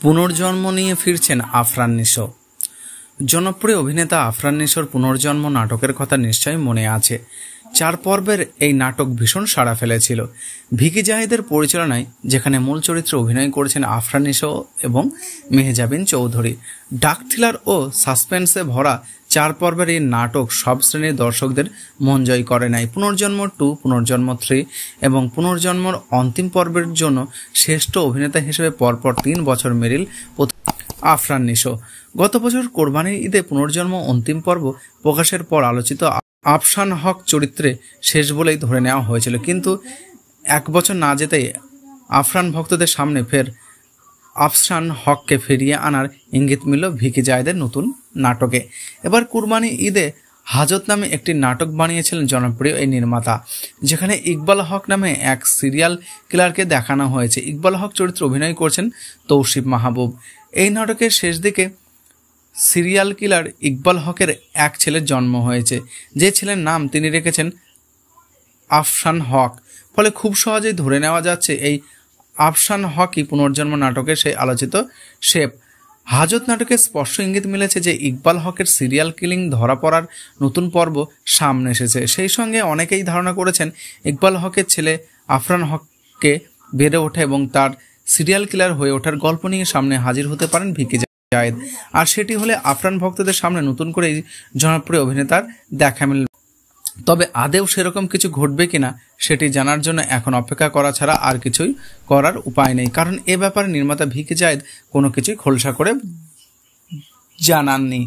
পুনর্জন্ম নিয়ে ফিরছেন আফরান নিশো। জনপ্রিয় অভিনেতা আফরান নিশোর পুনর্জন্ম নাটকের কথা নিশ্চয়ই মনে আছে। 4 পর্বের এই নাটক ভীষণ সাড়া ফেলেছিল। ভিকি জাহিদের পরিচালনায়, যেখানে মূল চরিত্রে অভিনয় করেছেন আফরান নিশো এবং মেহজাবিন চৌধুরী। ডার্ক থ্রিলার ও সাসপেন্সে ভরা 4 পর্বের এই নাটক সব শ্রেণীর দর্শকদের মন জয় করে নেয়। পুনর্জন্ম 2, পুনর্জন্ম 3 এবং পুনর্জন্মর অন্তিম পর্বের জন্য শ্রেষ্ঠ অভিনেতা হিসেবে পরপর 3 বছর মেরিল আফরান নিশো। গত বছর কোরবানির ঈদে পুনর্জন্ম অন্তিম পর্ব প্রকাশের পর আলোচিত আফসান হক চরিত্রে শেষ বলেই ধরে নেওয়া হয়েছিল, কিন্তু 1 বছর না যেতেই আফরান ভক্তদের সামনে ফের আফসান হককে ফিরিয়ে আনার ইঙ্গিত মিলল ভিকি জাহিদের নতুন নাটকে। এবার কুরবানি ঈদে হাজত নামে একটি নাটক বানিয়েছিলেন জনপ্রিয় এই নির্মাতা, যেখানে ইকবাল হক নামে এক সিরিয়াল কিলারকে দেখানো হয়েছে। ইকবাল হক চরিত্রে অভিনয় করছেন তৌসিফ মাহবুব। এই নাটকের শেষ দিকে সিরিয়াল কিলার ইকবাল হকের এক ছেলের জন্ম হয়েছে, যে ছেলের নাম তিনি রেখেছেন আফসান হক। ফলে খুব সহজেই ধরে নেওয়া যাচ্ছে এই আফসান হকই পুনর্জন্ম নাটকের সেই আলোচিত শেপ। হাজত নাটকে স্পষ্ট ইঙ্গিত মিলেছে যে ইকবাল হকের সিরিয়াল কিলিং ধরা পড়ার নতুন পর্ব সামনে এসেছে। সেই সঙ্গে অনেকেই ধারণা করেছেন ইকবাল হকের ছেলে আফরান হককে বেড়ে ওঠা এবং তার সিরিয়াল কিলার হয়ে ওঠার গল্প নিয়ে সামনে হাজির হতে পারেন ভিকি জাহিদ। আর সেটি হলে আফরান ভক্তদের সামনে নতুন করে জনপ্রিয় অভিনেতার দেখা মিলবে। তবে আদেও সেরকম কিছু ঘটবে কিনা সেটি জানার জন্য এখন অপেক্ষা করা ছাড়া আর কিছুই করার উপায় নেই, কারণ এ ব্যাপারে নির্মাতা ভিকি জাহিদ কোনো কিছুই খোলসা করে জানাননি।